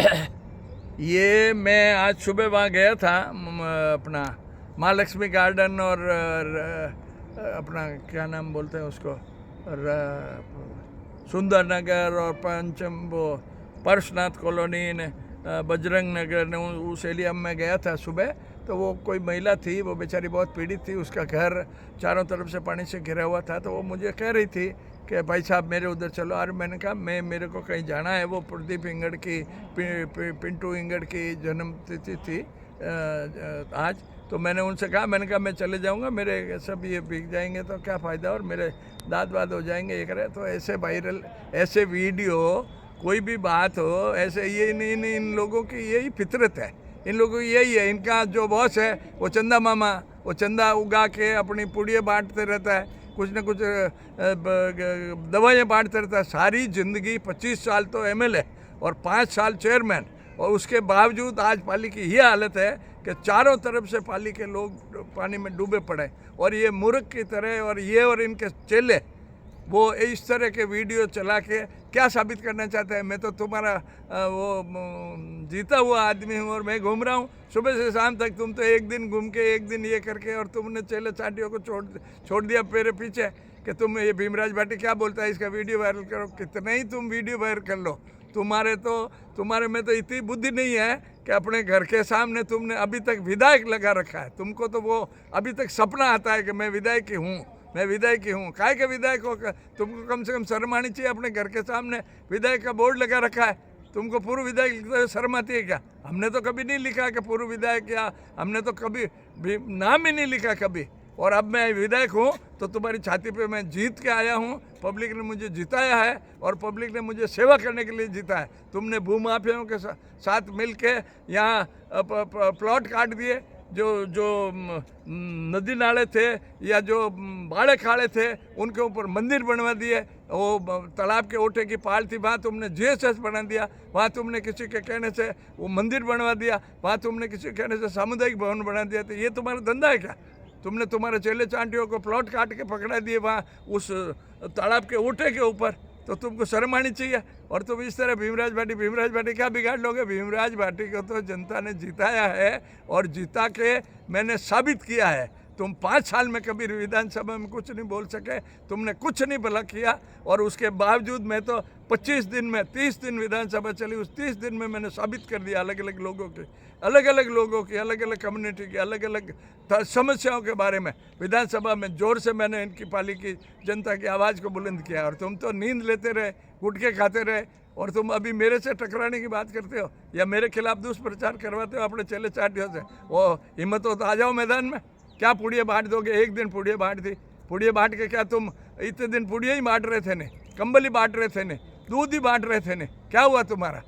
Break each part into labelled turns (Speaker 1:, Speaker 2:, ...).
Speaker 1: ये मैं आज सुबह वहाँ गया था अपना महालक्ष्मी गार्डन और अपना क्या नाम बोलते हैं उसको सुंदर नगर और पंचम वो परशनाथ कॉलोनी ने बजरंग नगर ने उस एरिया में गया था सुबह। तो वो कोई महिला थी, वो बेचारी बहुत पीड़ित थी, उसका घर चारों तरफ से पानी से घिरा हुआ था। तो वो मुझे कह रही थी कि भाई साहब मेरे उधर चलो। और मैंने कहा मेरे को कहीं जाना है, वो प्रदीप इंगड़ की पिंटू इंगड़ की जन्म तिथि थी आज। तो मैंने उनसे कहा मैं चले जाऊंगा, मेरे सब ये भीग जाएंगे तो क्या फ़ायदा और मेरे दांत वाद हो जाएंगे ये करे। तो ऐसे वायरल ऐसे वीडियो कोई भी बात हो ऐसे ये इन लोगों की यही फितरत है, इन लोगों की यही है। इनका जो बॉस है वो चंदा मामा, वो चंदा उगा के अपनी पुड़िये बांटते रहता है, कुछ न कुछ दवाइयाँ बांटते रहता है। सारी ज़िंदगी 25 साल तो एमएलए और 5 साल चेयरमैन, और उसके बावजूद आज पाली की ये हालत है कि चारों तरफ से पाली के लोग पानी में डूबे पड़े। और ये मूर्ख की तरह और ये और इनके चेले वो इस तरह के वीडियो चला के क्या साबित करना चाहते हैं। मैं तो तुम्हारा वो जीता हुआ आदमी हूँ और मैं घूम रहा हूँ सुबह से शाम तक। तुम तो एक दिन घूम के एक दिन ये करके, और तुमने चेले चाटियों को छोड़ दिया मेरे पीछे कि तुम ये भीमराज भाटी क्या बोलता है इसका वीडियो वायरल करो। कितना ही तुम वीडियो वायरल कर लो, तुम्हारे में तो इतनी बुद्धि नहीं है कि अपने घर के सामने तुमने अभी तक विधायक लगा रखा है। तुमको तो वो अभी तक सपना आता है कि मैं विधायक ही हूँ, मैं विधायक ही हूँ। काहे के विधायक हो, तुमको कम से कम शर्म आनी चाहिए। अपने घर के सामने विधायक का बोर्ड लगा रखा है, तुमको पूर्व विधायक लिखते हुए शर्म आती है क्या? हमने तो कभी नहीं लिखा कि पूर्व विधायक, या हमने तो कभी भी नाम ही नहीं लिखा कभी। और अब मैं विधायक हूँ तो तुम्हारी छाती पे मैं जीत के आया हूँ। पब्लिक ने मुझे जिताया है और पब्लिक ने मुझे सेवा करने के लिए जीता है। तुमने भूमाफियाओं के साथ मिल के यहाँ प्लॉट काट दिए, जो नदी नाले थे या जो बाड़े खाड़े थे उनके ऊपर मंदिर बनवा दिए। वो तालाब के ओटे की पहाड़ थी, वहाँ तुमने जीएसएस बना दिया, वहाँ तुमने किसी के कहने से वो मंदिर बनवा दिया, वहाँ तुमने किसी के कहने से सामुदायिक भवन बना दिया। तो ये तुम्हारा धंधा है क्या? तुमने तुम्हारे चेले चांटियों को प्लॉट काट के पकड़ा दिए वहाँ उस तालाब के ओटे के ऊपर, तो तुमको शर्म आनी चाहिए। और तुम इस तरह भीमराज भाटी क्या बिगाड़ लोगे? भीमराज भाटी को तो जनता ने जिताया है और जिता के मैंने साबित किया है। तुम 5 साल में कभी विधानसभा में कुछ नहीं बोल सके, तुमने कुछ नहीं भला किया। और उसके बावजूद मैं तो 25 दिन में 30 दिन विधानसभा चली, उस 30 दिन में मैंने साबित कर दिया अलग अलग लोगों की अलग अलग कम्युनिटी की अलग अलग समस्याओं के बारे में। विधानसभा में जोर से मैंने इनकी पाली की जनता की आवाज़ को बुलंद किया। और तुम तो नींद लेते रहे, गुटखे खाते रहे, और तुम अभी मेरे से टकराने की बात करते हो या मेरे खिलाफ दुष्प्रचार करवाते हो अपने चेले चाटियों से। वो हिम्मत हो तो आ जाओ मैदान में। क्या पुड़िया बांट दोगे? एक दिन पुड़िया बांट दी, पुड़िया बांट के क्या तुम इतने दिन पुड़िया ही बांट रहे थे ने, कंबल ही बांट रहे थे ने, दूध ही बांट रहे थे ने? क्या हुआ तुम्हारा?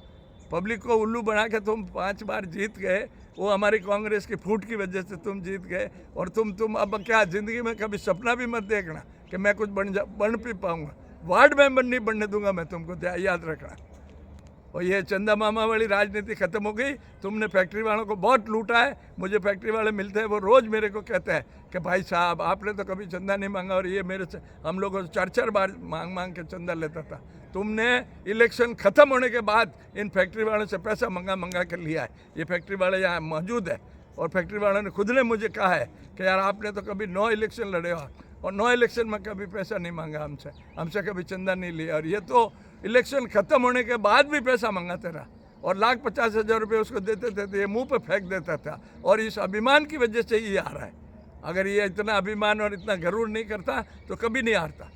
Speaker 1: पब्लिक को उल्लू बना के तुम 5 बार जीत गए, वो हमारी कांग्रेस की फूट की वजह से तुम जीत गए। और तुम अब क्या ज़िंदगी में कभी सपना भी मत देखना कि मैं कुछ बन भी पाऊँगा। वार्ड मेंबर नहीं बनने दूंगा मैं तुमको, याद रखना। और ये चंदा मामा वाली राजनीति ख़त्म हो गई। तुमने फैक्ट्री वालों को बहुत लूटा है। मुझे फैक्ट्री वाले मिलते हैं, वो रोज़ मेरे को कहते हैं कि भाई साहब आपने तो कभी चंदा नहीं मांगा, और ये मेरे से हम लोगों से 4-4 बार मांग के चंदा लेता था। तुमने इलेक्शन ख़त्म होने के बाद इन फैक्ट्री वालों से पैसा मंगा कर लिया है। ये फैक्ट्री वाले यहाँ मौजूद है, और फैक्ट्री वालों ने खुद ने मुझे कहा है कि यार आपने तो कभी 9 इलेक्शन लड़े हो, और 9 इलेक्शन में कभी पैसा नहीं मांगा हमसे कभी चंदा नहीं लिया। और ये तो इलेक्शन ख़त्म होने के बाद भी पैसा मंगाते रहा, और 1,50,000 रुपये उसको देते थे तो ये मुंह पे फेंक देता था। और इस अभिमान की वजह से ये आ रहा है। अगर ये इतना अभिमान और इतना गरूर नहीं करता तो कभी नहीं हारता।